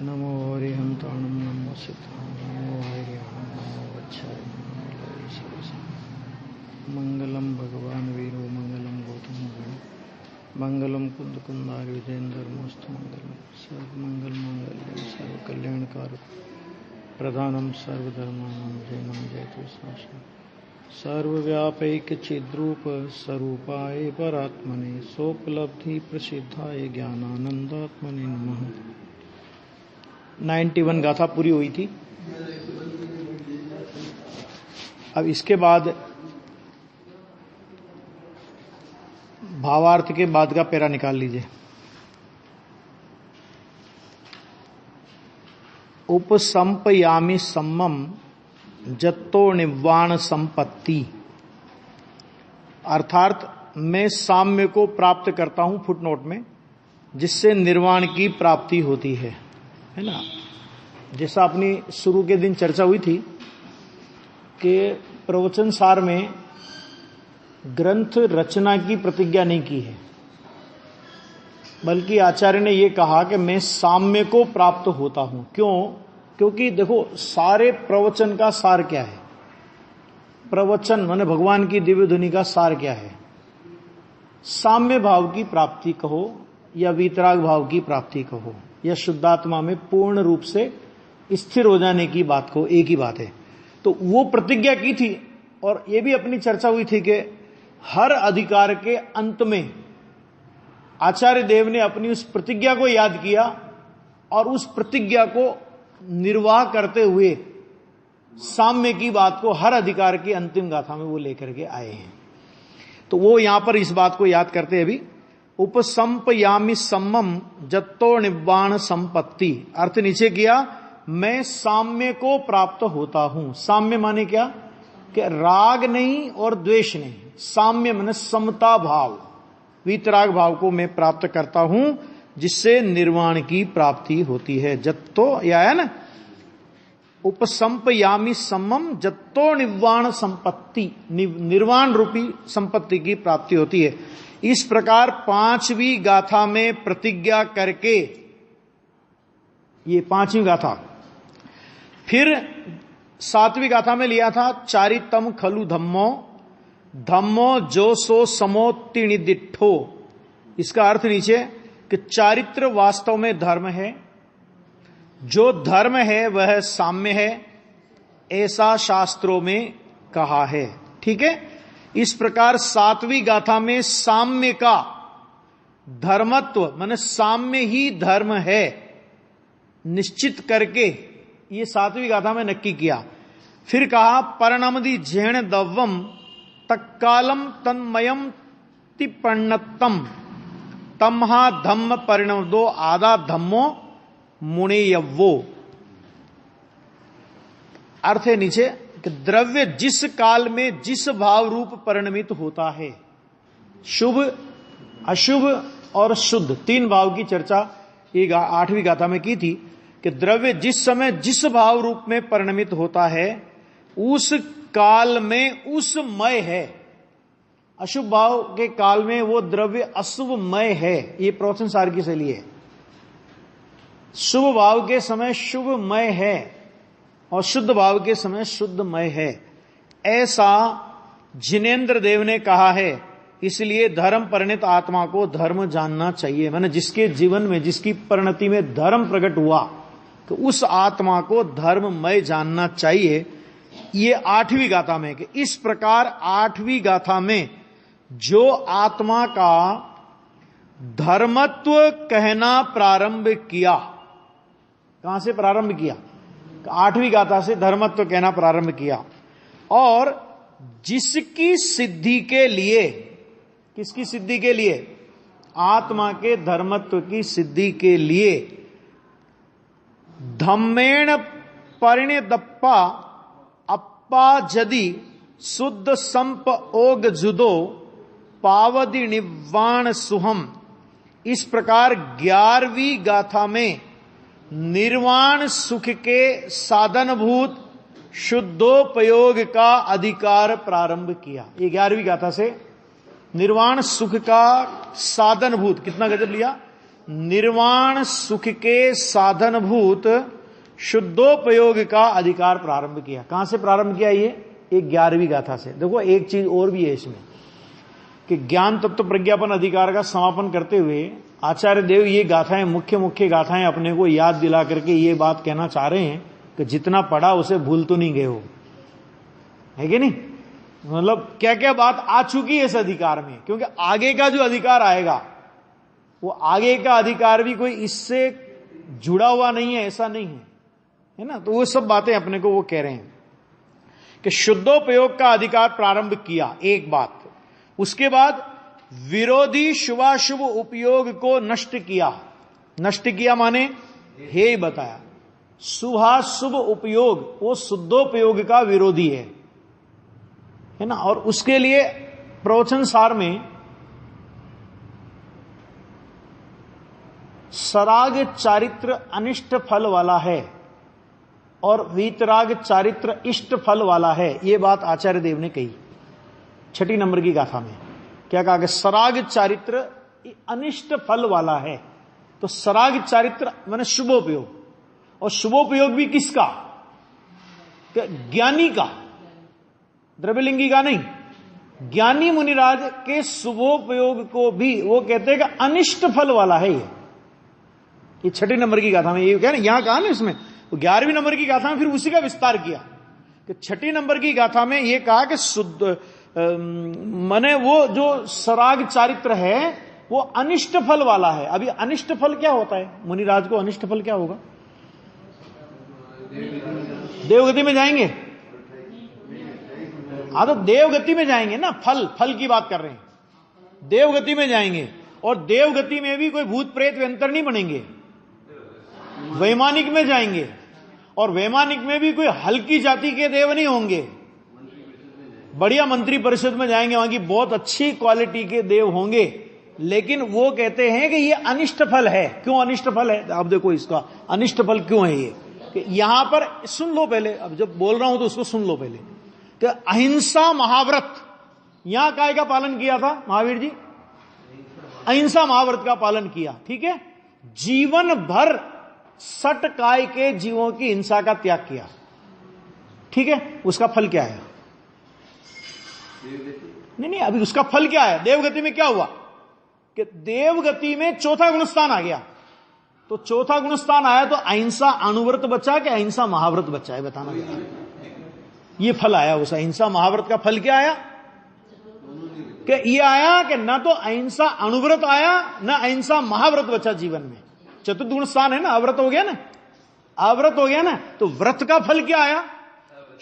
नमो हरिहंताणं नमो सिद्धां नमो हरिहं नमो वत्साय नमो लयेशे मंगलम भगवान वीरो मंगलम गौतम गण मंगलम कुंद कुंदार विजयेंद्रमस्तु मंगलम सर्वमंगल मांगल्यम सर्व कल्याणकारक प्रधानम सर्वधर्माणां जयनम जयतु शासनम सर्वव्यापैक चिद्रूप स्वरूपाय परात्मने सोपलब्धि प्रसिद्धाय ज्ञानानंदात्मने नमः। 91 गाथा पूरी हुई थी। अब इसके बाद भावार्थ के बाद का पैरा निकाल लीजिए। उपसंपयामि सम्मम जत्तो निवाण संपत्ति, अर्थात मैं साम्य को प्राप्त करता हूं फुटनोट में, जिससे निर्वाण की प्राप्ति होती है ना। जैसा अपनी शुरू के दिन चर्चा हुई थी कि प्रवचन सार में ग्रंथ रचना की प्रतिज्ञा नहीं की है, बल्कि आचार्य ने यह कहा कि मैं साम्य को प्राप्त होता हूं। क्यों? क्योंकि देखो, सारे प्रवचन का सार क्या है? प्रवचन माने भगवान की दिव्य ध्वनि का सार क्या है? साम्य भाव की प्राप्ति कहो या वीतराग भाव की प्राप्ति कहो या शुद्धात्मा में पूर्ण रूप से स्थिर हो जाने की बात को, एक ही बात है। तो वो प्रतिज्ञा की थी, और ये भी अपनी चर्चा हुई थी कि हर अधिकार के अंत में आचार्य देव ने अपनी उस प्रतिज्ञा को याद किया और उस प्रतिज्ञा को निर्वाह करते हुए साम्य की बात को हर अधिकार की अंतिम गाथा में वो लेकर के आए हैं। तो वो यहां पर इस बात को याद करते हैं। अभी उपसंपयामि सम्मम जत्तो निवाण संपत्ति, अर्थ नीचे किया, मैं साम्य को प्राप्त होता हूं। साम्य माने क्या? कि राग नहीं और द्वेष नहीं, साम्य माने समता भाव, वीतराग भाव को मैं प्राप्त करता हूं, जिससे निर्वाण की प्राप्ति होती है। जत्तो या है ना, उपसंपयामि सम्मम जत्तो निवाण संपत्ति, निर्वाण रूपी संपत्ति की प्राप्ति होती है। इस प्रकार 5वीं गाथा में प्रतिज्ञा करके, ये 5वीं गाथा, फिर 7वीं गाथा में लिया था चारितम खलु धम्मो धम्मो जो सो समोत्ति निदिठो। इसका अर्थ नीचे कि चारित्र वास्तव में धर्म है, जो धर्म है वह साम्य है, ऐसा शास्त्रों में कहा है। ठीक है। इस प्रकार 7वीं गाथा में साम्य का धर्मत्व माने साम्य ही धर्म है निश्चित करके ये 7वीं गाथा में नक्की किया। फिर कहा परिणमदि झेण दव्वम तत्कालम तन्मयम तिपन्नतम तमहा धम्म परिणमदो आधा धम्मो मुणेयवो। अर्थ है नीचे कि द्रव्य जिस काल में जिस भाव रूप परिणमित होता है, शुभ अशुभ और शुद्ध, 3 भाव की चर्चा ये 8वीं गाथा में की थी कि द्रव्य जिस समय जिस भाव रूप में परिणमित होता है, उस काल में उस मय है। अशुभ भाव के काल में वो द्रव्य अशुभमय है, ये प्रवचन सार की शैली है। शुभ भाव के समय शुभमय है और शुद्ध भाव के समय शुद्धमय है, ऐसा जिनेन्द्र देव ने कहा है। इसलिए धर्म परिणित आत्मा को धर्म जानना चाहिए, माने जिसके जीवन में, जिसकी परिणति में धर्म प्रकट हुआ, तो उस आत्मा को धर्ममय जानना चाहिए। ये 8वीं गाथा में कि इस प्रकार 8वीं गाथा में जो आत्मा का धर्मत्व कहना प्रारंभ किया, कहां से प्रारंभ किया? 8वीं गाथा से धर्मत्व कहना प्रारंभ किया, और जिसकी सिद्धि के लिए, किसकी सिद्धि के लिए? आत्मा के धर्मत्व की सिद्धि के लिए धम्मेण परिणदप्पा अप्पा जदि शुद्ध संप ओग जुदो पावदि निवाण सुहम। इस प्रकार 11वीं गाथा में निर्वाण सुख के साधनभूत शुद्धोपयोग का अधिकार प्रारंभ किया। ये 11वीं गाथा से निर्वाण सुख का साधनभूत, कितना गजब लिया निर्वाण सुख के साधनभूत शुद्धोपयोग का अधिकार प्रारंभ किया। कहां से प्रारंभ किया? ये 11वीं गाथा से। देखो एक चीज और भी है इसमें कि ज्ञान तत्व प्रज्ञापन अधिकार का समापन करते हुए आचार्य देव ये गाथाएं, मुख्य मुख्य गाथाएं अपने को याद दिला करके ये बात कहना चाह रहे हैं कि जितना पढ़ा उसे भूल तो नहीं गए हो, है कि नहीं? मतलब क्या क्या बात आ चुकी है इस अधिकार में, क्योंकि आगे का जो अधिकार आएगा वो आगे का अधिकार भी कोई इससे जुड़ा हुआ नहीं है, ऐसा नहीं है ना? तो वो सब बातें अपने को वो कह रहे हैं कि शुद्धोपयोग का अधिकार प्रारंभ किया, एक बात। उसके बाद विरोधी शुभाशुभ उपयोग को नष्ट किया। नष्ट किया माने हे ही बताया, शुभाशुभ उपयोग वो शुद्धोपयोग का विरोधी है ना? और उसके लिए प्रवचन सार में सराग चारित्र अनिष्ट फल वाला है और वीतराग चारित्र इष्ट फल वाला है, ये बात आचार्य देव ने कही 6 नंबर की गाथा में। क्या कहा कि सराग चारित्र अनिष्ट फल वाला है। तो सराग चारित्र माने शुभोपयोग, और शुभोपयोग भी किसका? ज्ञानी का, द्रव्यलिंगी का नहीं। ज्ञानी मुनिराज के शुभोपयोग को भी वो कहते हैं कि अनिष्ट फल वाला है। ये 6 नंबर की गाथा में ये क्या ना, यहां कहा ना इसमें, 11वीं नंबर की गाथा में फिर उसी का विस्तार किया कि 6 नंबर की गाथा में ये कहा कि शुद्ध माने वो जो सराग चारित्र है वो अनिष्ट फल वाला है। अभी अनिष्ट फल क्या होता है? मुनिराज को अनिष्ट फल क्या होगा? देवगति में जाएंगे। हाँ तो देवगति में जाएंगे ना, फल की बात कर रहे हैं। देवगति में जाएंगे, और देवगति में भी कोई भूत प्रेत व्यंतर नहीं बनेंगे। वैमानिक में जाएंगे, और वैमानिक में भी कोई हल्की जाति के देव नहीं होंगे। बढ़िया मंत्री परिषद में जाएंगे, वहां की बहुत अच्छी क्वालिटी के देव होंगे। लेकिन वो कहते हैं कि ये अनिष्ट फल है। क्यों अनिष्ट फल है? अब देखो इसका अनिष्ट फल क्यों है ये, कि यहां पर सुन लो पहले, अब जब बोल रहा हूं तो उसको सुन लो पहले कि अहिंसा महाव्रत, यहां काय का पालन किया था महावीर जी? अहिंसा महाव्रत का पालन किया, ठीक है। जीवन भर 60 काय के जीवों की हिंसा का त्याग किया, ठीक है। उसका फल क्या है? नहीं, अभी उसका फल क्या है? देवगति में क्या हुआ कि देवगति में चौथा गुणस्थान आ गया। तो चौथा गुणस्थान आया तो अहिंसा अणुव्रत बचा कि अहिंसा महाव्रत बचा है? बताना जरा। ये फल आया उस अहिंसा महाव्रत का। फल क्या आया कि ये आया कि ना तो अहिंसा अणुव्रत आया, ना अहिंसा महाव्रत बचा जीवन में। चतुर्थ गुणस्थान है ना, अव्रत हो गया ना, अव्रत हो गया ना। तो व्रत का फल क्या आया?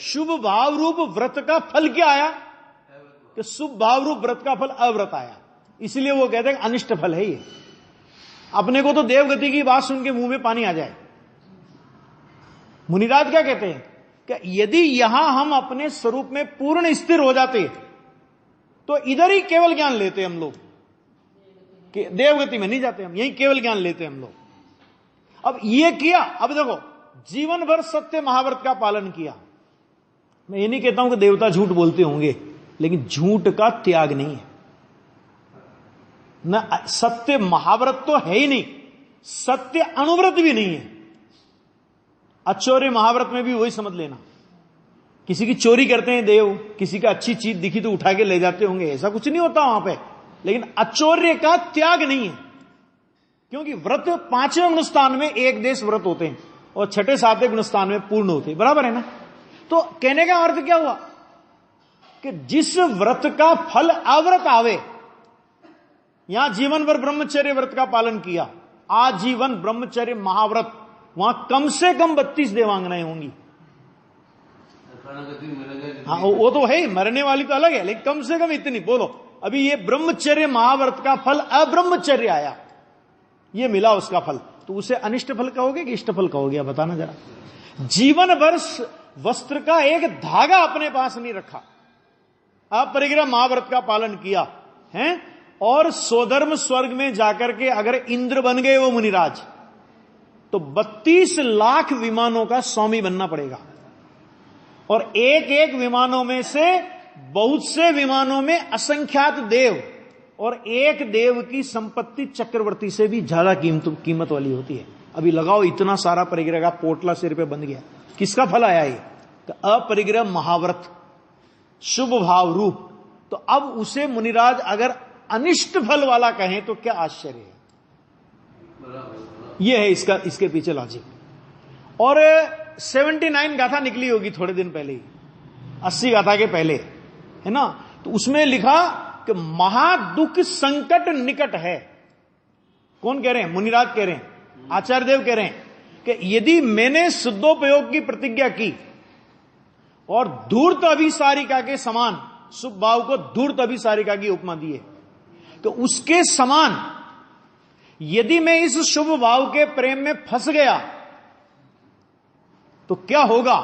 शुभ भाव रूप व्रत का फल क्या आया कि शुभ भाव रूप व्रत का फल अव्रत आया। इसलिए वो कहते हैं अनिष्ट फल है ये। अपने को तो देवगति की बात सुन के मुंह में पानी आ जाए। मुनिराज क्या कहते हैं कि यदि यहां हम अपने स्वरूप में पूर्ण स्थिर हो जाते तो इधर ही केवल ज्ञान लेते हम लोग, कि देवगति में नहीं जाते हम, यही केवल ज्ञान लेते हम लोग। अब ये किया। अब देखो, जीवन भर सत्य महाव्रत का पालन किया। मैं ये नहीं कहता हूं कि देवता झूठ बोलते होंगे, लेकिन झूठ का त्याग नहीं है ना। सत्य महाव्रत तो है ही नहीं, सत्य अनुव्रत भी नहीं है। अचौर्य महाव्रत में भी वही समझ लेना। किसी की चोरी करते हैं देव, किसी का अच्छी चीज दिखी तो उठा के ले जाते होंगे, ऐसा कुछ नहीं होता वहां पे। लेकिन अचौर्य का त्याग नहीं है, क्योंकि व्रत 5वें गुणस्थान में एक देश व्रत होते हैं और 6ठे 7वें गुणस्थान में पूर्ण होते हैं, बराबर है ना। तो कहने का अर्थ क्या हुआ कि जिस व्रत का फल अव्रत आवे, यहां जीवन भर ब्रह्मचर्य व्रत का पालन किया, आजीवन ब्रह्मचर्य महाव्रत, वहां कम से कम 32 देवांगनाएं होंगी। हाँ वो तो है ही, मरने वाली तो अलग है, लेकिन कम से कम इतनी बोलो। अभी ये ब्रह्मचर्य महाव्रत का फल अब्रह्मचर्य आया, ये मिला उसका फल, तो उसे अनिष्ट फल कहोगे कि इष्ट फल कहोगे? बताना जरा। जीवन भर वस्त्र का एक धागा अपने पास नहीं रखा, अपरिग्रह महाव्रत का पालन किया है, और स्वधर्म स्वर्ग में जाकर के अगर इंद्र बन गए वो मुनिराज, तो 32 लाख विमानों का स्वामी बनना पड़ेगा। और एक एक विमानों में से बहुत से विमानों में असंख्यात देव, और एक देव की संपत्ति चक्रवर्ती से भी ज्यादा कीमत वाली होती है। अभी लगाओ इतना सारा परिग्रह का पोटला सिर पे बंध गया, किसका फल आया ये? तो अपरिग्रह महाव्रत, शुभ भाव रूप। तो अब उसे मुनिराज अगर अनिष्ट फल वाला कहें तो क्या आश्चर्य है। यह है इसके पीछे लॉजिक। और 79 गाथा निकली होगी थोड़े दिन पहले ही, 80 गाथा के पहले, है ना। तो उसमें लिखा कि महादुख संकट निकट है। कौन कह रहे हैं? मुनिराज कह रहे हैं, आचार्य देव कह रहे हैं कि यदि मैंने शुद्धोपयोग की प्रतिज्ञा की और धूर्त अभिसारिका के समान, शुभ भाव को धूर्त अभिसारिका की उपमा दी है, तो उसके समान यदि मैं इस शुभ भाव के प्रेम में फंस गया तो क्या होगा?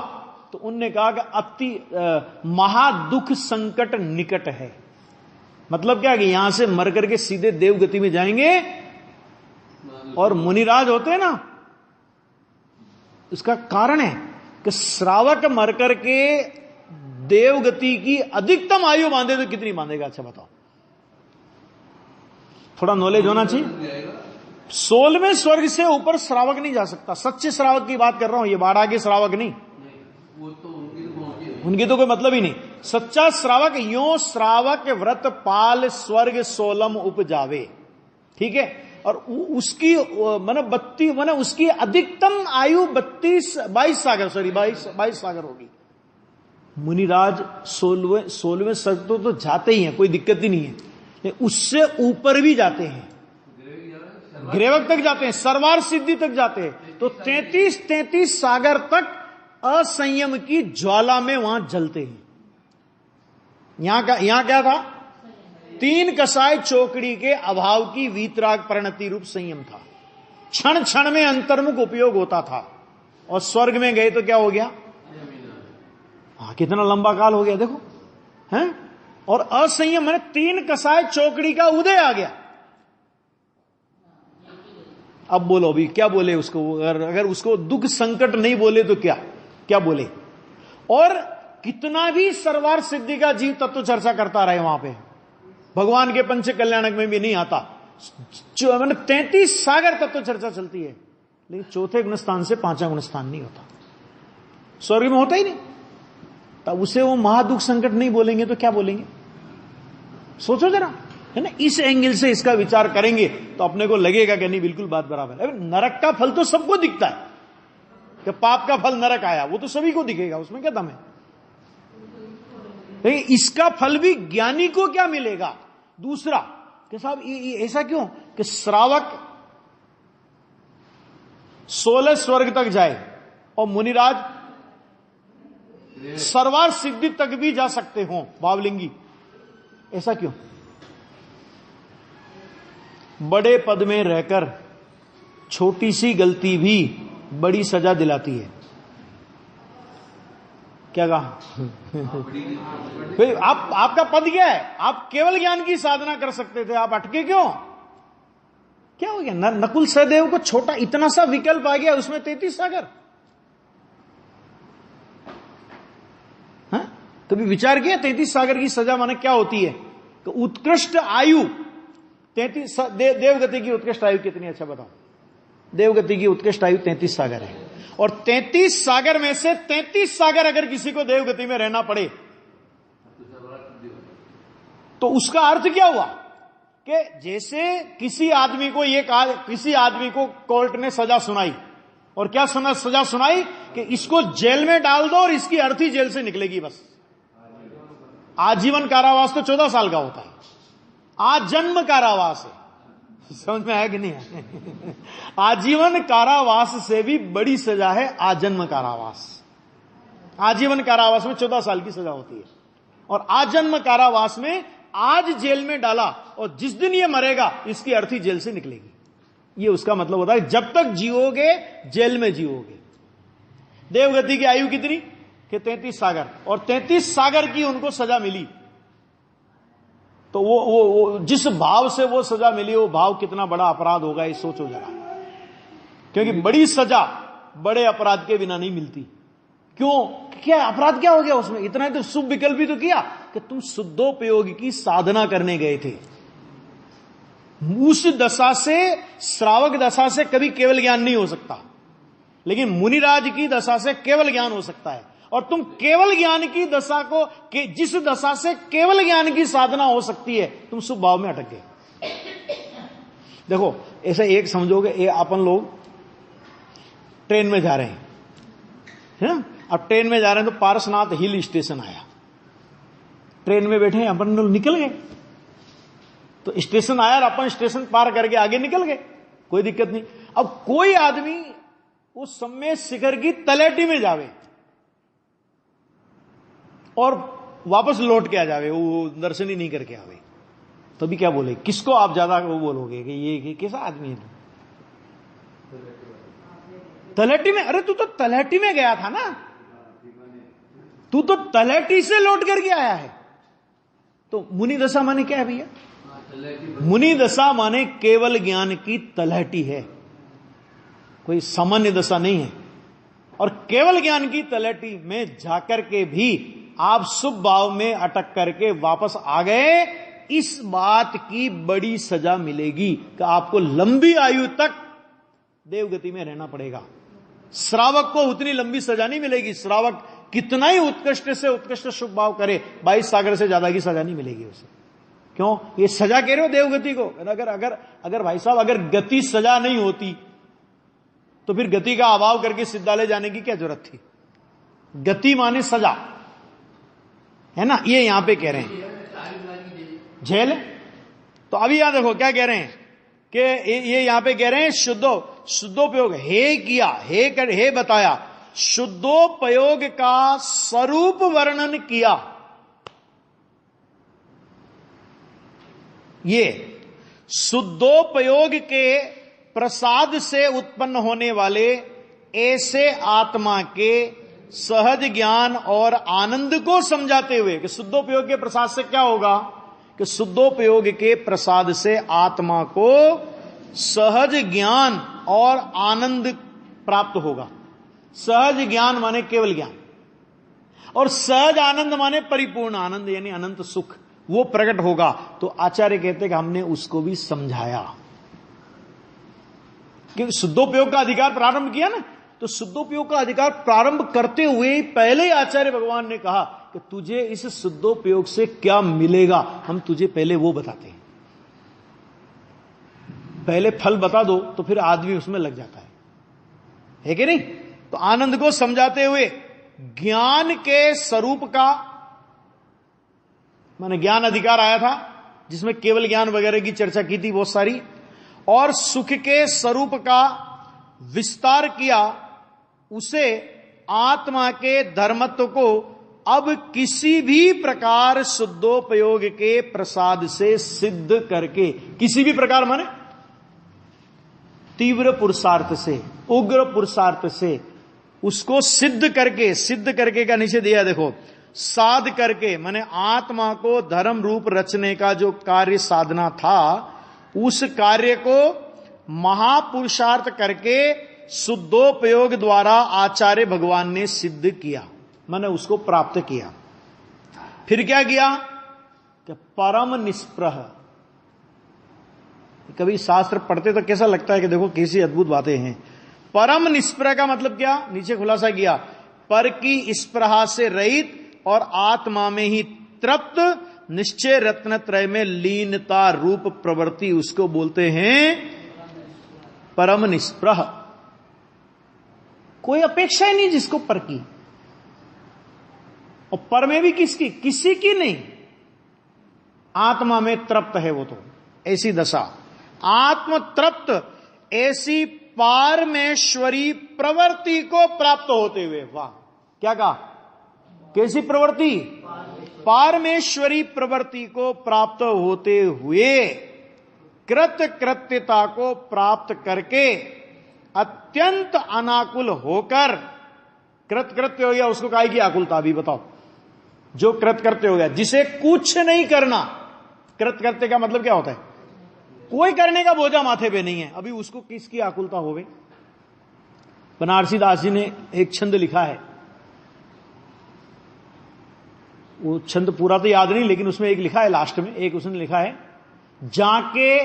तो उनने कहा कि अति महादुख संकट निकट है। मतलब क्या कि यहां से मर करके सीधे देवगति में जाएंगे, और मुनिराज होते हैं ना, इसका कारण है कि श्रावक मर करके देवगति की अधिकतम आयु बांधे तो कितनी बांधेगा? अच्छा बताओ, थोड़ा नॉलेज होना चाहिए। 16वें स्वर्ग से ऊपर श्रावक नहीं जा सकता। सच्चे श्रावक की बात कर रहा हूं, ये बाड़ा के श्रावक नहीं, वो तो उनकी तो कोई मतलब ही नहीं। सच्चा श्रावक यो श्रावक व्रत पाल स्वर्ग सोलम उपजावे, ठीक है। और उसकी माने उसकी अधिकतम आयु 22 सागर होगी। मुनिराज 16वें स्वर्ग तो जाते ही हैं, कोई दिक्कत ही नहीं है। उससे ऊपर भी जाते हैं, ग्रेवक तक जाते हैं, सर्वार सिद्धि तक जाते हैं। तो 33 सागर तक असंयम की ज्वाला में वहां जलते हैं। यहां क्या था? 3 कसाय चौकड़ी के अभाव की वीतराग परिणति रूप संयम था। क्षण क्षण में अंतर्मुख उपयोग होता था। और स्वर्ग में गए तो क्या हो गया? कितना लंबा काल हो गया देखो, हैं? और असंयम मैंने 3 कसाय चौकड़ी का उदय आ गया। अब बोलो, अभी क्या बोले उसको? अगर उसको दुख संकट नहीं बोले तो क्या बोले? और कितना भी सर्वार सिद्धि का जीव तत्व चर्चा करता रहे, वहां पे भगवान के पंच कल्याणक में भी नहीं आता। 33 सागर तत्व चर्चा चलती है, लेकिन चौथे गुणस्थान से 5वां गुणस्थान नहीं होता। स्वर्ग में होता ही नहीं। तब उसे वो महादुख संकट नहीं बोलेंगे तो क्या बोलेंगे? सोचो जरा, है ना। इस एंगल से इसका विचार करेंगे तो अपने को लगेगा कि नहीं, बिल्कुल बात बराबर है। नरक का फल तो सबको दिखता है कि पाप का फल नरक आया, वो तो सभी को दिखेगा, उसमें क्या दम है। लेकिन इसका फल भी ज्ञानी को क्या मिलेगा? दूसरा कि साहब ऐसा क्यों कि श्रावक 16 स्वर्ग तक जाए और मुनिराज सर्वार सिद्धि तक भी जा सकते हो, भावलिंगी, ऐसा क्यों? बड़े पद में रहकर छोटी सी गलती भी बड़ी सजा दिलाती है। क्या कहा? आपका पद क्या है? आप केवल ज्ञान की साधना कर सकते थे, आप अटके क्यों? क्या हो गया? नकुल सहदेव को छोटा इतना सा विकल्प आ गया, उसमें 33 सागर। कभी विचार किया 33 सागर की सजा माने क्या होती है? तो उत्कृष्ट आयु 33 देवगति की उत्कृष्ट आयु कितनी? अच्छा बताओ। देवगति की उत्कृष्ट आयु 33 सागर है। और 33 सागर में से 33 सागर अगर किसी को देवगति में रहना पड़े तो उसका अर्थ क्या हुआ? कि जैसे किसी आदमी को कोर्ट ने सजा सुनाई, और क्या सजा सुनाई कि इसको जेल में डाल दो और इसकी अर्थी जेल से निकलेगी बस। आजीवन कारावास तो 14 साल का होता है, आजन्म कारावास है। समझ में आया कि नहीं है? आजीवन कारावास से भी बड़ी सजा है आजन्म कारावास। आजीवन कारावास में 14 साल की सजा होती है, और आजन्म कारावास में आज जेल में डाला और जिस दिन ये मरेगा इसकी अर्थी जेल से निकलेगी। ये उसका मतलब होता है जब तक जियोगे जेल में जियोगे। देवगति की आयु कितनी? कि 33 सागर, और 33 सागर की उनको सजा मिली। तो वो जिस भाव से वो सजा मिली, वो भाव कितना बड़ा अपराध होगा, ये सोचो जरा। क्योंकि बड़ी सजा बड़े अपराध के बिना नहीं मिलती। क्यों? क्या अपराध क्या हो गया उसमें? इतना तो शुभ विकल्प भी तो किया कि तुम शुद्धोपयोग की साधना करने गए थे, उस दशा से, श्रावक दशा से कभी केवल ज्ञान नहीं हो सकता, लेकिन मुनिराज की दशा से केवल ज्ञान हो सकता है। और तुम केवल ज्ञान की दशा को, जिस दशा से केवल ज्ञान की साधना हो सकती है, तुम शुभ भाव में अटक गए। देखो ऐसा एक समझोगे, ये अपन लोग ट्रेन में जा रहे हैं, अब ट्रेन में जा रहे हैं तो पारसनाथ हिल स्टेशन आया, ट्रेन में बैठे अपन लोग निकल गए, तो स्टेशन आया और अपन स्टेशन पार करके आगे निकल गए, कोई दिक्कत नहीं। अब कोई आदमी उस समय शिखर की तलेटी में जावे और वापस लौट के आ जावे, वो दर्शन ही नहीं करके आवे, तो भी क्या बोले, किसको आप ज्यादा वो बोलोगे कि ये कैसा आदमी है? तलेटी में, अरे तू तो तलेटी में गया था ना, तू तो तलेटी से लौट करके आया है। तो मुनि दशा माने क्या है भैया? मुनि दशा माने केवल ज्ञान की तलहटी है, कोई सामान्य दशा नहीं है। और केवल ज्ञान की तलहटी में जाकर के भी आप शुभ भाव में अटक करके वापस आ गए, इस बात की बड़ी सजा मिलेगी कि आपको लंबी आयु तक देवगति में रहना पड़ेगा। श्रावक को उतनी लंबी सजा नहीं मिलेगी, श्रावक कितना ही उत्कृष्ट से उत्कृष्ट शुभ भाव करे, 22 सागर से ज्यादा की सजा नहीं मिलेगी उसे। क्यों ये सजा कह रहे हो देवगति को? अगर अगर अगर भाई साहब, अगर गति सजा नहीं होती तो फिर गति का अभाव करके सिद्धालय जाने की क्या जरूरत थी? गति माने सजा है ना, ये यहां पे कह रहे हैं झेल। तो अभी यहां देखो क्या कह रहे हैं कि ये यहां पे कह रहे हैं शुद्धोपयोग हे किया, हे बताया, शुद्धोपयोग का स्वरूप वर्णन किया। ये शुद्धोपयोग के प्रसाद से उत्पन्न होने वाले ऐसे आत्मा के सहज ज्ञान और आनंद को समझाते हुए कि शुद्धोपयोग के प्रसाद से क्या होगा, कि शुद्धोपयोग के प्रसाद से आत्मा को सहज ज्ञान और आनंद प्राप्त होगा। सहज ज्ञान माने केवल ज्ञान, और सहज आनंद माने परिपूर्ण आनंद, यानी अनंत सुख, वो प्रकट होगा। तो आचार्य कहते कि हमने उसको भी समझाया, क्योंकि शुद्धोपयोग का अधिकार प्रारंभ किया ना, तो शुद्धोपयोग का अधिकार प्रारंभ करते हुए पहले ही आचार्य भगवान ने कहा कि तुझे इस शुद्धोपयोग से क्या मिलेगा, हम तुझे पहले वो बताते हैं। पहले फल बता दो तो फिर आदमी उसमें लग जाता है कि नहीं? तो आनंद को समझाते हुए ज्ञान के स्वरूप का, माने ज्ञान अधिकार आया था जिसमें केवल ज्ञान वगैरह की चर्चा की थी बहुत सारी, और सुख के स्वरूप का विस्तार किया, उसे आत्मा के धर्मत्व को अब किसी भी प्रकार शुद्धोपयोग के प्रसाद से सिद्ध करके, किसी भी प्रकार माने तीव्र पुरुषार्थ से, उग्र पुरुषार्थ से उसको सिद्ध करके का नीचे दिया देखो, साध करके माने आत्मा को धर्म रूप रचने का जो कार्य साधना था, उस कार्य को महापुरुषार्थ करके शुद्धोपयोग द्वारा आचार्य भगवान ने सिद्ध किया, माने उसको प्राप्त किया। फिर क्या किया कि परम निष्प्रह। कभी शास्त्र पढ़ते तो कैसा लगता है कि देखो कैसी अद्भुत बातें हैं। परम निष्प्रह का मतलब क्या, नीचे खुलासा किया, पर की स्पृहा से रहित और आत्मा में ही तृप्त निश्चय रत्नत्रय में लीनता रूप प्रवृत्ति, उसको बोलते हैं परम निष्प्रह। कोई अपेक्षा ही नहीं जिसको पर की, और पर में भी किसकी, किसी की नहीं, आत्मा में तृप्त है वो, तो ऐसी दशा आत्म तृप्त ऐसी पारमेश्वरी प्रवृत्ति को प्राप्त होते हुए, वाह क्या कहा, कैसी प्रवृत्ति, पारमेश्वरी प्रवृत्ति को प्राप्त होते हुए कृतकृत्यता को प्राप्त करके अत्यंत अनाकुल होकर, कृतकृत्य हो गया उसको काहे की आकुलता, अभी बताओ, जो कृतकृत्य हो गया जिसे कुछ नहीं करना, कृतकृत्य का मतलब क्या होता है, कोई करने का बोझा माथे पे नहीं है, अभी उसको किसकी आकुलता होवे। बनारसी दास जी ने एक छंद लिखा है, वो छंद पूरा तो याद नहीं, लेकिन उसमें एक लिखा है लास्ट में, एक उसने लिखा है, जाके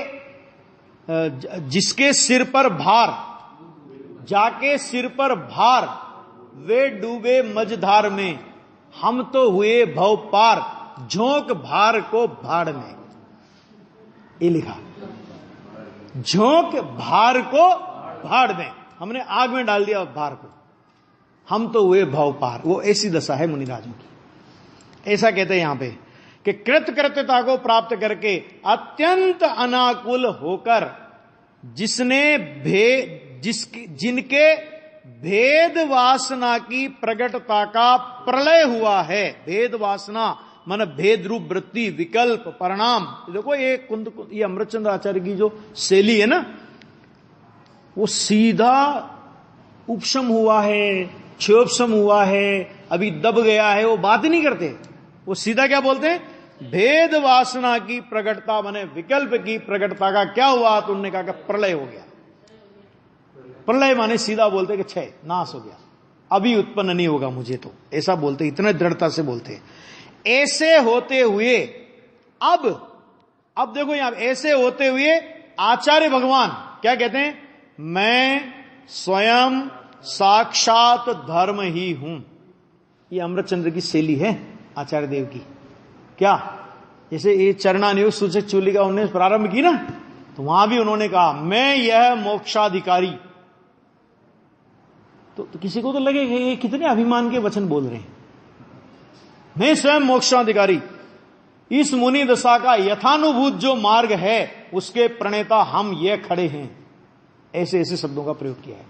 जिसके सिर पर भार, जाके सिर पर भार, वे डूबे मझधार में, हम तो हुए भव पार, झोंक भार को भाड़ में। ये लिखा, झोंक भार को भाड़ में, हमने आग में डाल दिया भार को, हम तो हुए भव पार। वो ऐसी दशा है मुनिराजों की। ऐसा कहते हैं यहां पे कि कृतकृत्यता को प्राप्त करके अत्यंत अनाकुल होकर जिनके भेद वासना की प्रगटता का प्रलय हुआ है। भेद वासना मन भेद रूप वृत्ति, विकल्प, परिणाम। देखो ये अमृतचंद्र आचार्य की जो शैली है ना, वो सीधा उपशम हुआ है, क्षोभशम हुआ है, अभी दब गया है, वो बात ही नहीं करते। वो सीधा क्या बोलते हैं, भेद वासना की प्रगटता माने विकल्प की प्रगटता का क्या हुआ, तो उन्होंने कहा कि प्रलय हो गया। प्रलय माने सीधा बोलते कि क्षय, नाश हो गया, अभी उत्पन्न नहीं होगा मुझे, तो ऐसा बोलते, इतने दृढ़ता से बोलते। ऐसे होते हुए अब देखो यहां, ऐसे होते हुए आचार्य भगवान क्या कहते हैं, मैं स्वयं साक्षात धर्म ही हूं। ये अमृतचंद्र की शैली है आचार्य देव की। क्या, जैसे ये चरणानुयोग सूचक चूलिका उन्होंने प्रारंभ की ना, तो वहां भी उन्होंने कहा मैं यह मोक्षाधिकारी। तो किसी को तो लगे कि ये कितने अभिमान के वचन बोल रहे हैं, मैं स्वयं मोक्षाधिकारी। इस मुनि दशा का यथानुभूत जो मार्ग है उसके प्रणेता हम ये खड़े हैं। ऐसे ऐसे शब्दों का प्रयोग किया है।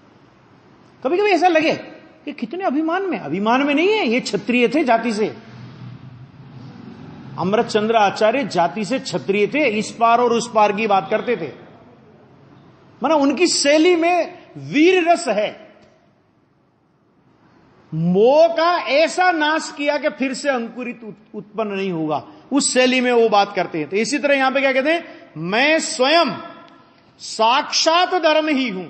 कभी कभी ऐसा लगे कि कितने अभिमान में नहीं है, ये क्षत्रिय थे जाति से। अमृतचंद्र आचार्य जाति से क्षत्रिय थे, इस पार और उस पार की बात करते थे। माना उनकी शैली में वीर रस है। मोह का ऐसा नाश किया कि फिर से अंकुरित उत्पन्न नहीं होगा, उस शैली में वो बात करते हैं। तो इसी तरह यहां पे क्या कहते हैं, मैं स्वयं साक्षात धर्म ही हूं।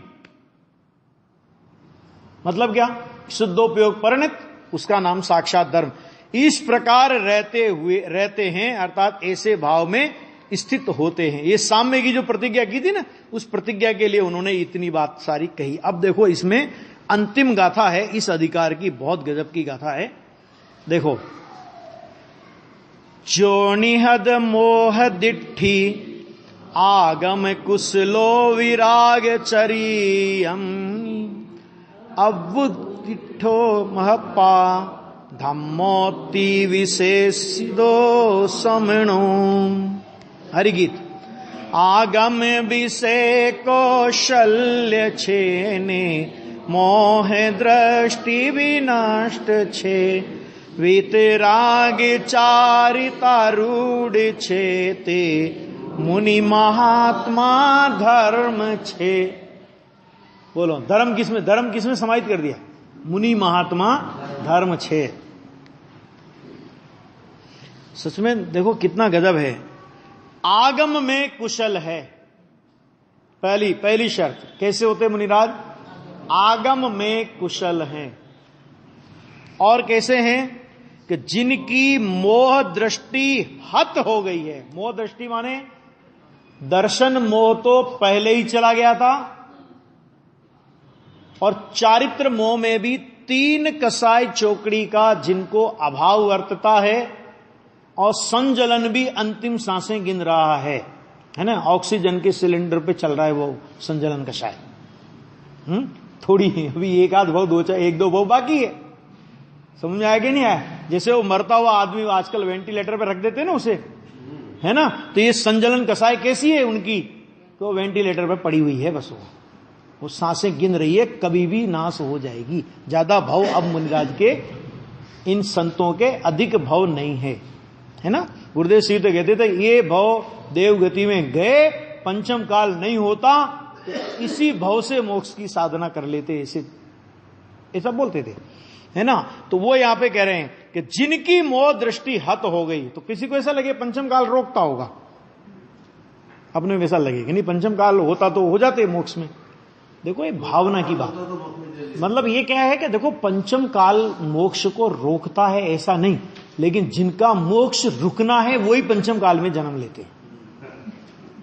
मतलब क्या, शुद्धोपयोग परिणत, उसका नाम साक्षात धर्म। इस प्रकार रहते हैं, अर्थात ऐसे भाव में स्थित होते हैं। ये साम्य की जो प्रतिज्ञा की थी ना, उस प्रतिज्ञा के लिए उन्होंने इतनी बात सारी कही। अब देखो इसमें अंतिम गाथा है इस अधिकार की, बहुत गजब की गाथा है। देखो, जो निहद मोह दिट्ठी आगम कुशलो विराग चरियम अवुदिठो महपा धम्मोति विशेषिदो समणो। हरिगीत। आगम विषय कौशल्य छेने मोह दृष्टि विनष्ट छे वितराग चारितारूढ़ छे ते मुनि महात्मा धर्म छे। बोलो, धर्म किसमें समाहित कर दिया, मुनि महात्मा धर्म छे। सच में देखो कितना गजब है। आगम में कुशल है, पहली शर्त। कैसे होते मुनिराज, आगम में कुशल हैं। और कैसे हैं कि जिनकी मोह दृष्टि हत हो गई है। मोह दृष्टि माने दर्शन मोह तो पहले ही चला गया था, और चारित्र मोह में भी 3 कसाई चौकड़ी का जिनको अभाव वर्तता है, और संजलन भी अंतिम सांसें गिन रहा है ना, ऑक्सीजन के सिलेंडर पे चल रहा है वो संजलन कषाय। थोड़ी अभी एक आध भाव, एक दो भाव बाकी है। समझ में आया कि नहीं आया? जैसे वो मरता हुआ आदमी आजकल वेंटिलेटर पे रख देते हैं ना उसे, है ना, तो ये संजलन कसाय कैसी है उनकी, तो वेंटिलेटर पे पड़ी हुई है, बस वो सांसें गिन रही है, कभी भी नाश हो जाएगी। ज्यादा भाव अब मुनिराज के इन संतों के अधिक भाव नहीं है ना। गुरुदेव श्री तो कहते थे ये भाव देवगति में गए, पंचम काल नहीं होता, तो इसी भाव से मोक्ष की साधना कर लेते, ऐसा बोलते थे, है ना। तो वो यहां पे कह रहे हैं कि जिनकी मोह दृष्टि हत हो गई। तो किसी को ऐसा लगे पंचम काल रोकता होगा, अपने वैसा लगे कि नहीं पंचम काल होता तो हो जाते मोक्ष में। देखो ये भावना की बात, मतलब ये क्या है कि देखो पंचम काल मोक्ष को रोकता है ऐसा नहीं, लेकिन जिनका मोक्ष रुकना है वही पंचम काल में जन्म लेते हैं।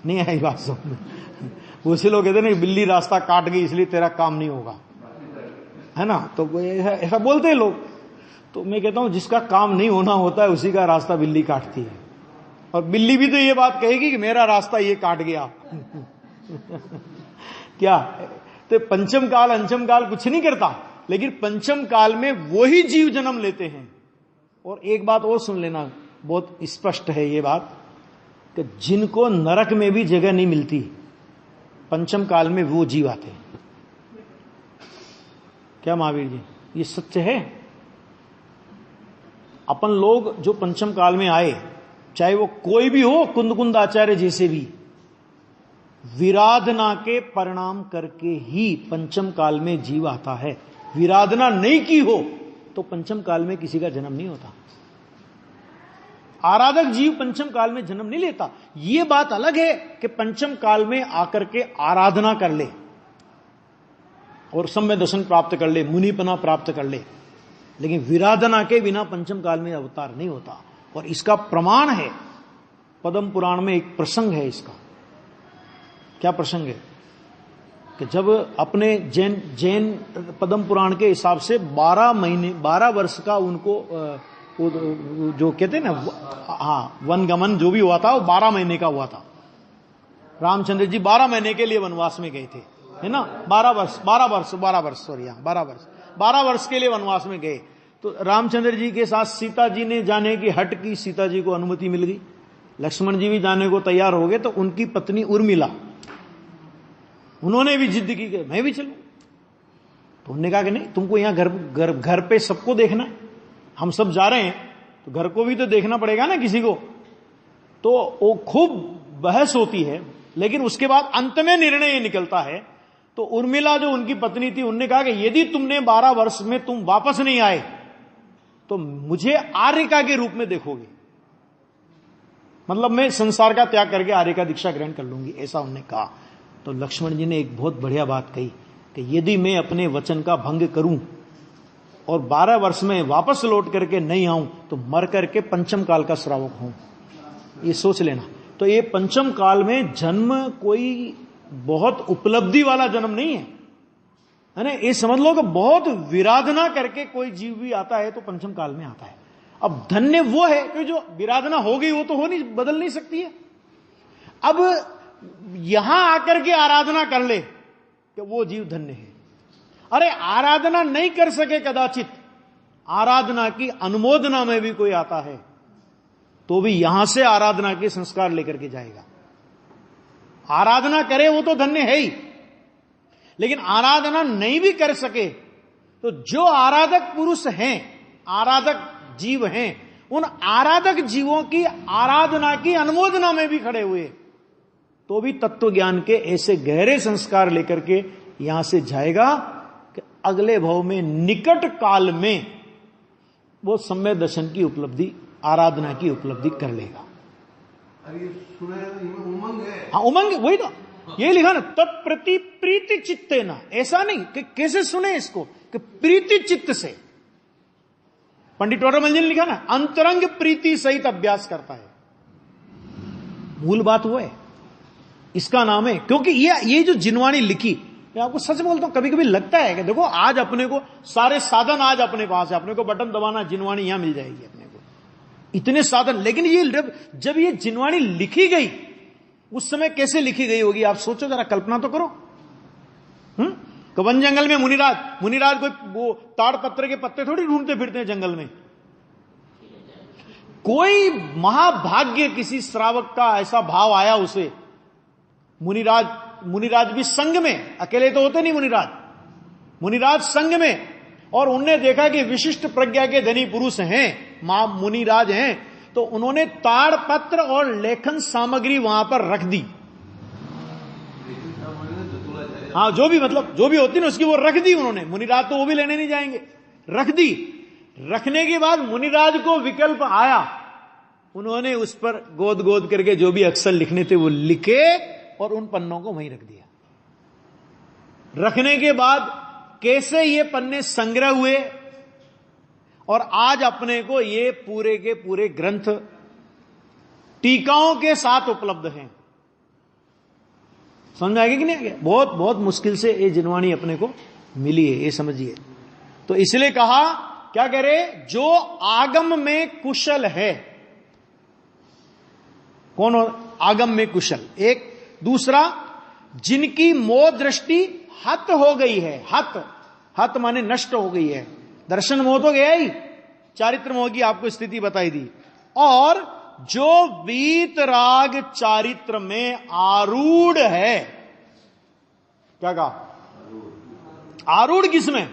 नहीं आई बात समझ में? वो से लोग कहते हैं ना बिल्ली रास्ता काट गई इसलिए तेरा काम नहीं होगा, है ना, तो ऐसा बोलते हैं लोग। तो मैं कहता हूं जिसका काम नहीं होना होता है उसी का रास्ता बिल्ली काटती है, और बिल्ली भी तो ये बात कहेगी कि मेरा रास्ता ये काट गया। क्या तो पंचम काल अंचम काल कुछ नहीं करता, लेकिन पंचम काल में वही जीव जन्म लेते हैं। और एक बात और सुन लेना, बहुत स्पष्ट है ये बात, कि जिनको नरक में भी जगह नहीं मिलती पंचम काल में वो जीव आते हैं। क्या महावीर जी, ये सत्य है। अपन लोग जो पंचम काल में आए, चाहे वो कोई भी हो, कुंद आचार्य जैसे भी, विराधना के परिणाम करके ही पंचम काल में जीव आता है। विराधना नहीं की हो तो पंचम काल में किसी का जन्म नहीं होता। आराधक जीव पंचम काल में जन्म नहीं लेता। यह बात अलग है कि पंचम काल में आकर के आराधना कर ले और सम्य दर्शन प्राप्त कर ले, मुनिपना प्राप्त कर ले, लेकिन विराधना के बिना पंचम काल में अवतार नहीं होता। और इसका प्रमाण है, पद्म पुराण में एक प्रसंग है इसका। क्या प्रसंग है कि जब अपने जैन पद्म पुराण के हिसाब से 12 वर्ष का उनको जो कहते हैं ना, हाँ, वनगमन जो भी हुआ था वो 12 महीने का हुआ था। रामचंद्र जी 12 महीने के लिए वनवास में गए थे, है ना, 12 वर्ष के लिए वनवास में गए। तो रामचंद्र जी के साथ सीता जी ने जाने की हट की, सीता जी को अनुमति मिल गई, लक्ष्मण जी भी जाने को तैयार हो गए। तो उनकी पत्नी उर्मिला, उन्होंने भी जिद की कि मैं भी चलूं। तो उन्होंने कहा कि नहीं, तुमको यहां घर पे सबको देखना है, हम सब जा रहे हैं तो घर को भी तो देखना पड़ेगा ना किसी को। तो वो खूब बहस होती है, लेकिन उसके बाद अंत में निर्णय निकलता है। तो उर्मिला जो उनकी पत्नी थी, उनने कहा कि यदि तुमने 12 वर्ष में तुम वापस नहीं आए तो मुझे आर्यिका के रूप में देखोगे, मतलब मैं संसार का त्याग करके आर्य का दीक्षा ग्रहण कर लूंगी, ऐसा उन्होंने कहा। तो लक्ष्मण जी ने एक बहुत बढ़िया बात कही कि यदि मैं अपने वचन का भंग करूं और 12 वर्ष में वापस लौट करके नहीं आऊं तो मर करके पंचम काल का श्रावक हूं। ये सोच लेना। तो ये पंचम काल में जन्म कोई बहुत उपलब्धि वाला जन्म नहीं है ना। ये समझ लो कि बहुत विराधना करके कोई जीव भी आता है तो पंचम काल में आता है। अब धन्य वो है कि जो विराधना हो गई वो तो हो नहीं, बदल नहीं सकती है। अब यहां आकर के आराधना कर ले कि वो जीव धन्य है। अरे आराधना नहीं कर सके, कदाचित आराधना की अनुमोदना में भी कोई आता है तो भी यहां से आराधना के संस्कार लेकर के जाएगा। आराधना करे वो तो धन्य है ही, लेकिन आराधना नहीं भी कर सके तो जो आराधक पुरुष हैं, आराधक जीव हैं, उन आराधक जीवों की आराधना की अनुमोदना में भी खड़े हुए तो भी तत्व ज्ञान के ऐसे गहरे संस्कार लेकर के यहां से जाएगा कि अगले भव में, निकट काल में वो सम्यक दर्शन की उपलब्धि, आराधना की उपलब्धि कर लेगा। अरे उमंग है। हाँ, उमंग, वही तो ये लिखा ना, तत्प्रति प्रीति चित्ते ना। ऐसा नहीं कि कैसे सुने इसको, कि प्रीति चित्त से। पंडित वरमल जी ने लिखा ना, अंतरंग प्रीति सहित अभ्यास करता है। मूल बात वो है, इसका नाम है। क्योंकि ये जो जिनवाणी लिखी, मैं आपको सच बोलता हूं, कभी कभी लगता है कि देखो आज अपने को सारे साधन आज अपने पास है, अपने को बटन दबाना, जिनवाणी यहां मिल जाएगी अपने को, इतने साधन। लेकिन ये जब ये जिनवाणी लिखी गई उस समय कैसे लिखी गई होगी, आप सोचो जरा, कल्पना तो करो। वन जंगल में मुनिराज कोई वो ताड़ पत्र के पत्ते थोड़ी ढूंढते फिरते हैं जंगल में। कोई महाभाग्य किसी श्रावक का ऐसा भाव आया उसे, मुनिराज भी संग में, अकेले तो होते नहीं मुनिराज संग में, और उनने देखा कि विशिष्ट प्रज्ञा के धनी पुरुष हैं, मां मुनिराज हैं, तो उन्होंने ताड़ पत्र और लेखन सामग्री वहां पर रख दी। हाँ, जो भी होती ना उसकी वो रख दी उन्होंने। मुनिराज तो वो भी लेने नहीं जाएंगे, रख दी। रखने के बाद मुनिराज को विकल्प आया, उन्होंने उस पर गोद करके जो भी अक्षर लिखने थे वो लिखे और उन पन्नों को वहीं रख दिया। रखने के बाद कैसे ये पन्ने संग्रह हुए और आज अपने को ये पूरे के पूरे ग्रंथ टीकाओं के साथ उपलब्ध हैं। समझ में आ गया कि नहीं आ गया? बहुत बहुत मुश्किल से ये जिनवाणी अपने को मिली है, ये समझिए। तो इसलिए कहा क्या करे, जो आगम में कुशल है। कौन हो आगम में कुशल? एक। दूसरा, जिनकी मोह दृष्टि हत हो गई है। हत, हत माने नष्ट हो गई है। दर्शन मोह तो गया ही, चारित्र मोह की आपको स्थिति बताई दी। और जो वीतराग चारित्र में आरूढ़ है। क्या कहा? आरूढ़ किसमें?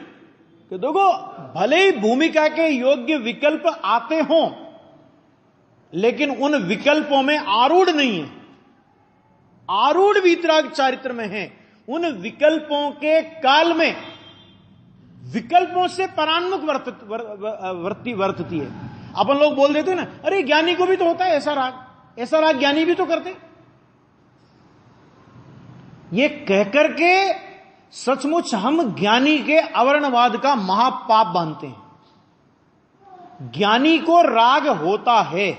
कि देखो, भले ही भूमिका के योग्य विकल्प आते हों, लेकिन उन विकल्पों में आरूढ़ नहीं है। आरूढ़ वीतराग चारित्र में है। उन विकल्पों के काल में विकल्पों से परान्मुख वर्तती है। अपन लोग बोल देते हैं ना, अरे ज्ञानी को भी तो होता है ऐसा राग, ऐसा राग ज्ञानी भी तो करते। ये कहकर के सचमुच हम ज्ञानी के अवर्णवाद का महापाप बांधते हैं। ज्ञानी को राग होता है,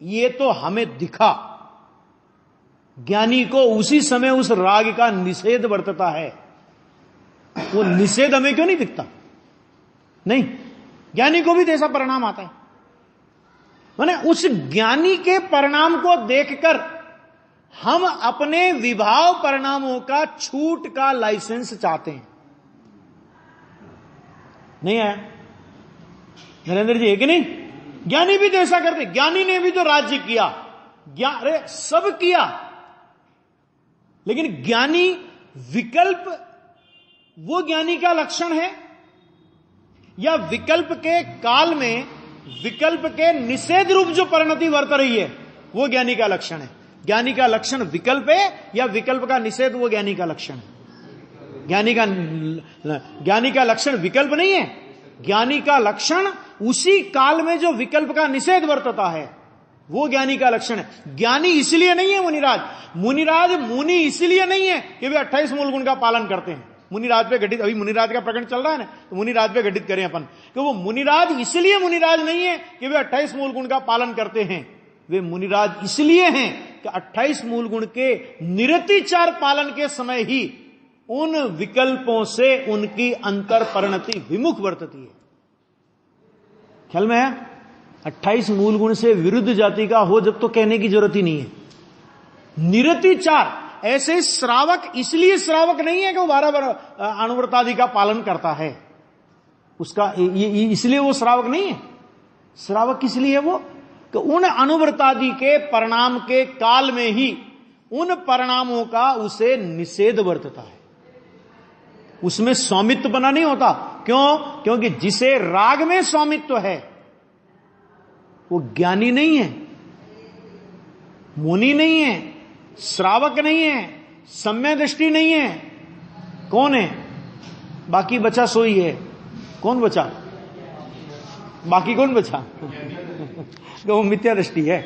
ये तो हमें दिखा। ज्ञानी को उसी समय उस राग का निषेध वर्तता है। वो निषेध हमें क्यों नहीं दिखता? नहीं, ज्ञानी को भी तो ऐसा परिणाम आता है। माने उस ज्ञानी के परिणाम को देखकर हम अपने विभाव परिणामों का छूट का लाइसेंस चाहते हैं। नहीं है नरेंद्र जी, है कि नहीं? ज्ञानी भी तो ऐसा करते। ज्ञानी ने भी तो राज्य किया, अरे सब किया, लेकिन ज्ञानी विकल्प, वो ज्ञानी का लक्षण है, या विकल्प के काल में विकल्प के निषेध रूप जो परिणति वर्त रही है वो ज्ञानी का लक्षण है। ज्ञानी का लक्षण विकल्प है या विकल्प का निषेध, वो ज्ञानी का लक्षण है। ज्ञानी का लक्षण विकल्प नहीं है। ज्ञानी का लक्षण उसी काल में जो विकल्प का निषेध वर्तता है वो ज्ञानी का लक्षण है। ज्ञानी इसलिए नहीं है मुनि इसलिए नहीं है कि वे 28 मूल गुण का पालन करते हैं। मुनिराज पे घटित, अभी मुनिराज का प्रकरण चल रहा है ना, तो मुनिराज पे घटित करें अपन कि वो मुनिराज इसलिए मुनिराज नहीं है कि वे 28 मूल गुण का पालन करते हैं। वे मुनिराज इसलिए हैं कि 28 मूल गुण के निरतिचार पालन के समय ही उन विकल्पों से उनकी अंतर परिणति विमुख वर्तती है। ख्याल में है? 28 मूल गुण से विरुद्ध जाति का हो जब तो कहने की जरूरत ही नहीं है। निरतिचार, ऐसे श्रावक इसलिए श्रावक नहीं है कि वो 12 अनुव्रतादि का पालन करता है, उसका इसलिए वो श्रावक नहीं है। श्रावक इसलिए है वो कि उन अनुव्रतादि के परिणाम के काल में ही उन परिणामों का उसे निषेध वर्तता है। उसमें स्वामित्व बना नहीं होता। क्यों? क्योंकि जिसे राग में स्वामित्व है वो ज्ञानी नहीं है, मुनि नहीं है, श्रावक नहीं है, सम्य दृष्टि नहीं है। कौन है? बाकी बचा सोई है। कौन बचा? बाकी कौन बचा? तो वो मिथ्या दृष्टि है।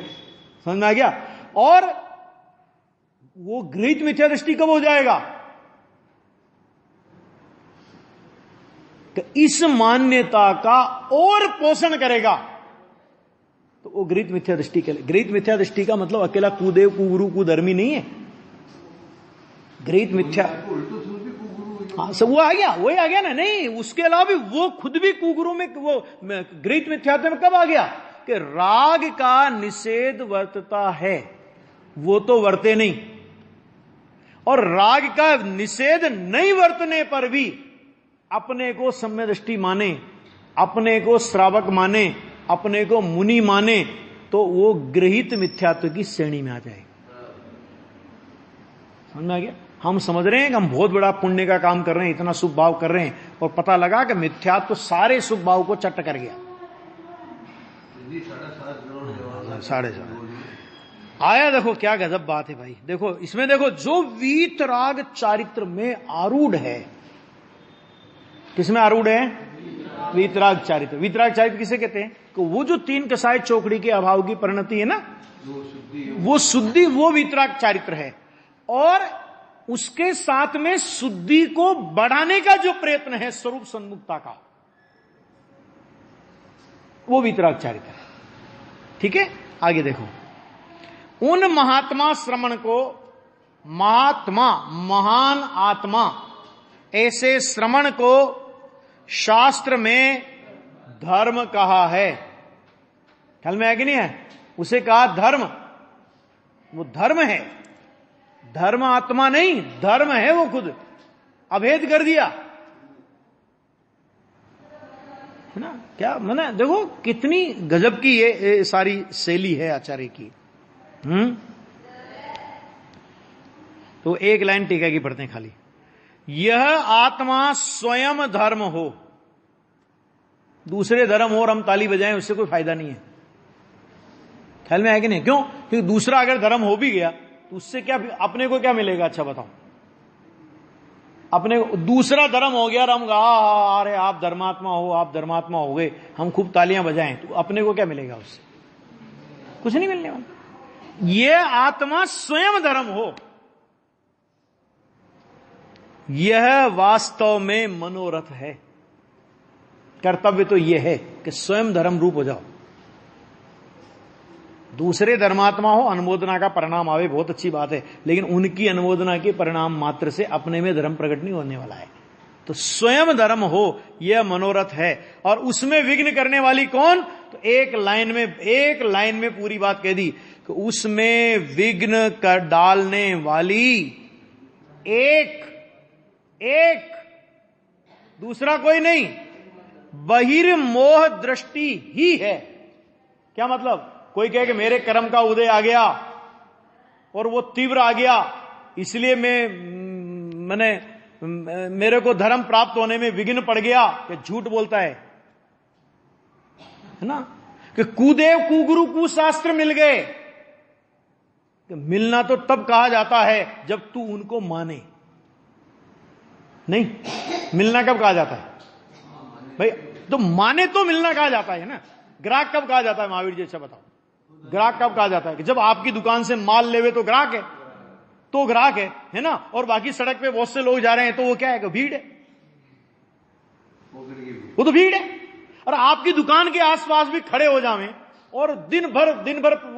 समझ में आ गया? और वो गृहीत मिथ्या दृष्टि कब हो जाएगा? कि इस मान्यता का और पोषण करेगा तो वो गृहीत मिथ्या दृष्टि के लिए। गृहीत मिथ्या दृष्टि का मतलब अकेला कुदेव कुगुरु कुधर्मी नहीं है। गृहीत मिथ्या, हाँ सब वो आ गया, वही आ गया ना। नहीं, उसके अलावा भी वो खुद भी कुगुरु में, वो गृहीत मिथ्यात्व में कब आ गया कि राग का निषेध वर्तता है, वो तो वर्ते नहीं। और राग का निषेध नहीं वर्तने पर भी अपने को सम्य दृष्टि माने, अपने को श्रावक माने, अपने को मुनि माने, तो वो गृहीत मिथ्यात्व की श्रेणी में आ जाएगा। समझ में आ गया? हम समझ रहे हैं कि हम बहुत बड़ा पुण्य का काम कर रहे हैं, इतना शुभ भाव कर रहे हैं, और पता लगा कि मिथ्यात्व सारे शुभ भाव को चट कर गया। 7.5 आया। देखो क्या गजब बात है भाई। देखो इसमें, देखो जो वीतराग चारित्र में आरूढ़ है, किसमें आरूढ़ है? वीतराग चारित्र। वीतराग चारित्र किसे कहते हैं? कि वो जो 3 कसाय चौकड़ी के अभाव की परिणति है ना, वो शुद्धि, वो वीतराग चारित्र है। और उसके साथ में शुद्धि को बढ़ाने का जो प्रयत्न है स्वरूप सन्मुखता का, वो वीतराग चारित्र है। ठीक है, आगे देखो। उन महात्मा श्रमण को महात्मा, महान आत्मा, ऐसे श्रमण को शास्त्र में धर्म कहा है। ख्याल में है कि नहीं है? उसे कहा धर्म। वो धर्म है, धर्म आत्मा नहीं, धर्म है वो खुद, अभेद कर दिया है ना। क्या मैंने देखो कितनी गजब की ये सारी शैली है आचार्य की। तो एक लाइन टीका की पढ़ते हैं खाली। यह आत्मा स्वयं धर्म हो, दूसरे धर्म हो और हम ताली बजाएं उससे कोई फायदा नहीं है। ख्याल में है कि नहीं? क्यों? क्योंकि दूसरा अगर धर्म हो भी गया तो उससे क्या, अपने को क्या मिलेगा? अच्छा बताओ, अपने दूसरा धर्म हो गया और हम कहा अरे आप धर्मात्मा हो, आप धर्मात्मा हो गए, हम खूब तालियां बजाएं, तो अपने को क्या मिलेगा? उससे कुछ नहीं मिलने वाला। ये आत्मा स्वयं धर्म हो, यह वास्तव में मनोरथ है। कर्तव्य तो यह है कि स्वयं धर्म रूप हो जाओ। दूसरे धर्मात्मा हो, अनुमोदना का परिणाम आवे, बहुत अच्छी बात है, लेकिन उनकी अनुमोदना के परिणाम मात्र से अपने में धर्म प्रकट नहीं होने वाला है। तो स्वयं धर्म हो यह मनोरथ है। और उसमें विघ्न करने वाली कौन? तो एक लाइन में पूरी बात कह दी कि उसमें विघ्न कर डालने वाली एक, दूसरा कोई नहीं, बहिर्मोह दृष्टि ही है। क्या मतलब? कोई कहे कि मेरे कर्म का उदय आ गया और वो तीव्र आ गया, इसलिए मेरे को धर्म प्राप्त होने में विघ्न पड़ गया, कि झूठ बोलता है ना। कि कुदेव कुगुरु कुशास्त्र मिल गए, कि मिलना तो तब कहा जाता है जब तू उनको माने। नहीं, मिलना कब कहा जाता है भाई? तो माने तो मिलना कहा जाता है ना। ग्राहक कब कहा जाता है महावीर जी? अच्छा बताओ, ग्राहक कब कहा जाता है? कि जब आपकी दुकान से माल लेवे तो ग्राहक है, तो ग्राहक है ना। और बाकी सड़क पे बहुत से लोग जा रहे हैं तो वो क्या है? कि भीड़ है, वो तो भीड़ है। और आपकी दुकान के आसपास भी खड़े हो जावें और दिन भर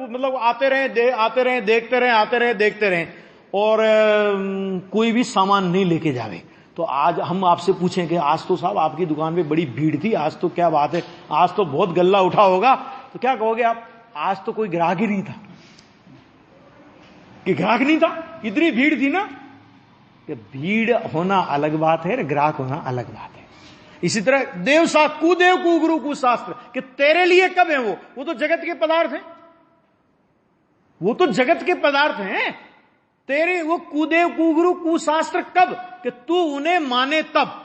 मतलब आते रहे, देखते रहे और कोई भी सामान नहीं लेके जावे, तो आज हम आपसे पूछें कि आज तो साहब आपकी दुकान पे बड़ी भीड़ थी, आज तो क्या बात है, आज तो बहुत गल्ला उठा होगा, तो क्या कहोगे आप? आज तो कोई ग्राहक ही नहीं था। कि ग्राहक नहीं था, इतनी भीड़ थी ना। कि भीड़ होना अलग बात है, ग्राहक होना अलग बात है। इसी तरह देवशास्त्र, कुदेव कुगुरु कुशास्त्र, कि तेरे लिए कब है वो तो जगत के पदार्थ हैं, वो तो जगत के पदार्थ हैं। तेरे वो कुदेव कुगुरु कुशास्त्र कब? कि तू उन्हें माने तब।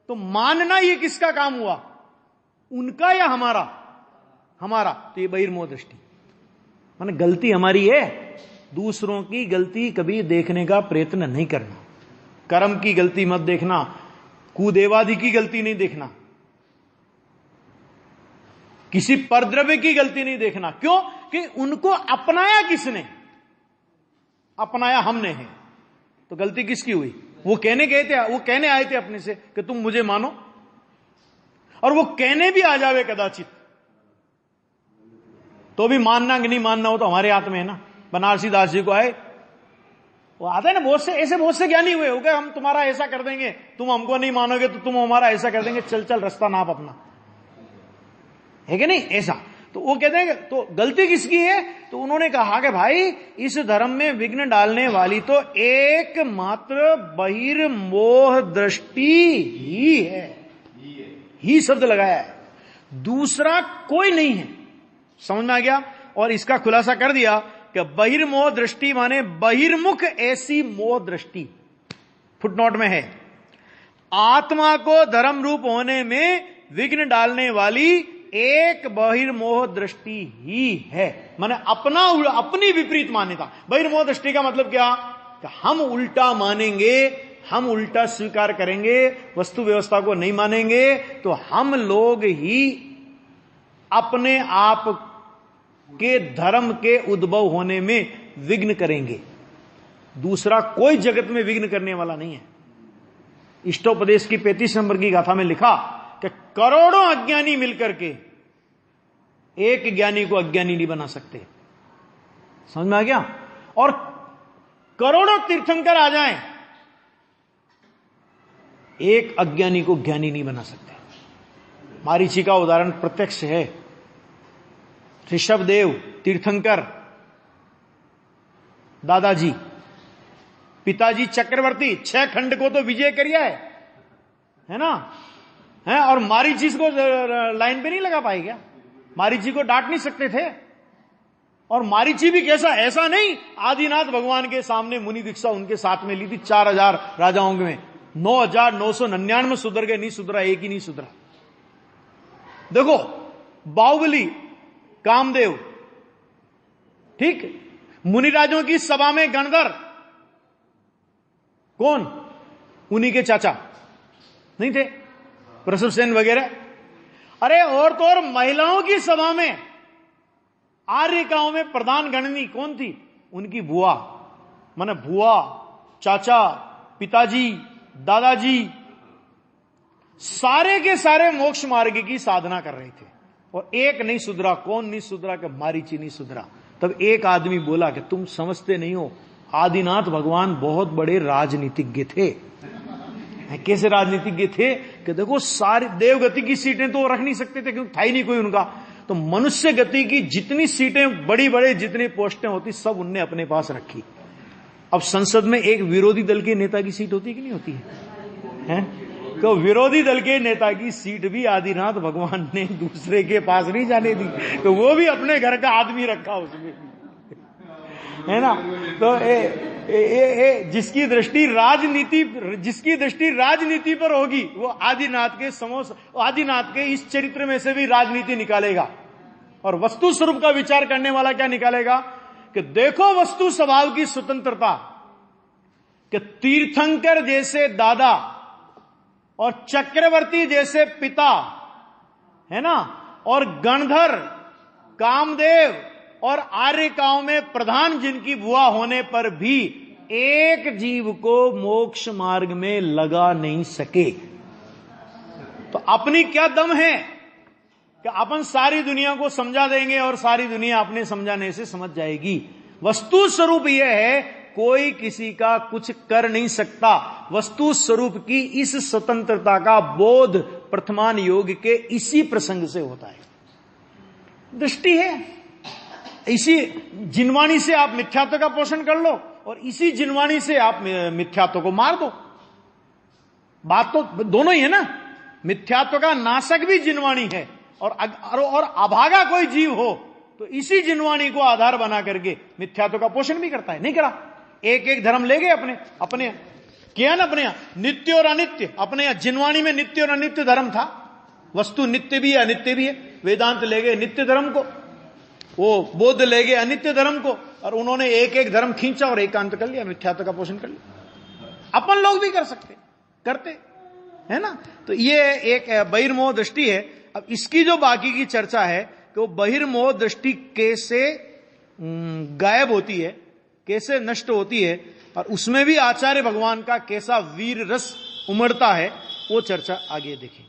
तो मानना ये किसका काम हुआ? उनका या हमारा? हमारा। तो ये बहिर्मोह दृष्टि, माने गलती हमारी है। दूसरों की गलती कभी देखने का प्रयत्न नहीं करना। कर्म की गलती मत देखना, कुदेवादि की गलती नहीं देखना, किसी परद्रव्य की गलती नहीं देखना। क्यों? कि उनको अपनाया किसने? अपनाया हमने है। तो गलती किसकी हुई? वो कहने गए थे, वो कहने आए थे अपने से कि तुम मुझे मानो, और वो कहने भी आ जावे कदाचित, तो भी मानना कि नहीं मानना हो तो हमारे हाथ में है ना। बनारसी दास जी को आए, वो आता है ना, बहुत से ज्ञानी हुए हो गए, हम तुम्हारा ऐसा कर देंगे, तुम हमको नहीं मानोगे तो तुम हमारा ऐसा कर देंगे, चल रास्ता नाप अपना, है कि नहीं? ऐसा। तो वो कहते हैं तो गलती किसकी है? तो उन्होंने कहा कि भाई इस धर्म में विघ्न डालने वाली तो एकमात्र बहिर्मोह दृष्टि ही है। ही शब्द लगाया है, दूसरा कोई नहीं है। समझ में आ गया? और इसका खुलासा कर दिया कि बहिर्मोह दृष्टि माने बहिर्मुख ऐसी मोह दृष्टि। फुटनोट में है, आत्मा को धर्म रूप होने में विघ्न डालने वाली एक बहिर्मोह दृष्टि ही है। माने अपनी विपरीत मान्यता। बहिर्मोह दृष्टि का मतलब क्या? कि हम उल्टा मानेंगे, हम उल्टा स्वीकार करेंगे, वस्तु व्यवस्था को नहीं मानेंगे, तो हम लोग ही अपने आप के धर्म के उद्भव होने में विघ्न करेंगे। दूसरा कोई जगत में विघ्न करने वाला नहीं है। इष्टोपदेश की 35 नंबर की गाथा में लिखा कि करोड़ों अज्ञानी मिलकर के एक ज्ञानी को अज्ञानी नहीं बना सकते। समझ में आ गया? और करोड़ों तीर्थंकर आ जाएं, एक अज्ञानी को ज्ञानी नहीं बना सकते। मारीची का उदाहरण प्रत्यक्ष है। ऋषभदेव तीर्थंकर, दादाजी, पिताजी चक्रवर्ती, 6 खंड को तो विजय करिया है ना, है? और मारीची को लाइन पे नहीं लगा पाए क्या? मारीची को डांट नहीं सकते थे। और मारीची भी कैसा, ऐसा नहीं, आदिनाथ भगवान के सामने मुनि दीक्षा उनके साथ में ली थी 4000 राजाओं में, 9999 सुधर गए, नहीं सुधरा, एक ही नहीं सुधरा। देखो बाहुबली, कामदेव, ठीक, मुनिराजों की सभा में गणधर, कौन? उन्हीं के चाचा नहीं थे, प्रसुरसेन वगैरह। अरे और तो और महिलाओं की सभा में, आर्यकाओं में प्रधान गणनी कौन थी? उनकी बुआ, माने बुआ, चाचा, पिताजी, दादाजी, सारे के सारे मोक्ष मार्ग की साधना कर रहे थे और एक नहीं सुधरा। कौन नहीं सुधरा? कि मारीची नहीं सुधरा। तब एक आदमी बोला कि तुम समझते नहीं हो, आदिनाथ भगवान बहुत बड़े राजनीतिज्ञ थे। कैसे राजनीतिज्ञ थे? कि देखो सारी देवगति की सीटें तो रख नहीं सकते थे क्योंकि था ही नहीं कोई उनका, तो मनुष्य गति की जितनी सीटें, बड़ी बड़े जितनी पोस्टें होती, सब उनने अपने पास रखी। अब संसद में एक विरोधी दल के नेता की सीट होती है कि नहीं होती है? तो विरोधी दल के नेता की सीट भी आदिनाथ भगवान ने दूसरे के पास नहीं जाने दी, तो वो भी अपने घर का आदमी रखा उसमें, है ना। तो जिसकी दृष्टि राजनीति पर होगी, वो आदिनाथ के इस चरित्र में से भी राजनीति निकालेगा। और वस्तु स्वरूप का विचार करने वाला क्या निकालेगा? कि देखो वस्तु स्वभाव की स्वतंत्रता, कि तीर्थंकर जैसे दादा और चक्रवर्ती जैसे पिता, है ना, और गणधर, कामदेव और आर्यकाओं में प्रधान जिनकी बुआ होने पर भी एक जीव को मोक्ष मार्ग में लगा नहीं सके। तो अपनी क्या दम है कि अपन सारी दुनिया को समझा देंगे और सारी दुनिया अपने समझाने से समझ जाएगी। वस्तु स्वरूप यह है, कोई किसी का कुछ कर नहीं सकता। वस्तु स्वरूप की इस स्वतंत्रता का बोध प्रथमान योग के इसी प्रसंग से होता है। दृष्टि है, इसी जिनवाणी से आप मिथ्यात्व का पोषण कर लो और इसी जिनवाणी से आप मिथ्यात्व को मार दो। बात तो दोनों ही है ना। मिथ्यात्व का नाशक भी जिनवाणी है और अभागा कोई जीव हो तो इसी जिनवाणी को आधार बना करके मिथ्यात्व का पोषण भी करता है। नहीं करा? एक एक धर्म ले गए अपने किया ना, अपने यहां नित्य और अनित्य। अपने यहां जिनवाणी में नित्य और अनित्य धर्म था। वस्तु नित्य भी है अनित्य भी है। वेदांत ले गए नित्य धर्म को, वो बौद्ध ले गए अनित्य धर्म को, और उन्होंने एक एक धर्म खींचा और एकांत कर लिया, मिथ्यात्व का पोषण कर लिया। अपन लोग भी कर सकते, करते, है ना। तो ये एक बहिर्मोह दृष्टि है। अब इसकी जो बाकी की चर्चा है कि वो बहिर्मोह दृष्टि कैसे गायब होती है, कैसे नष्ट होती है, और उसमें भी आचार्य भगवान का कैसा वीर रस उमड़ता है, वो चर्चा आगे देखें।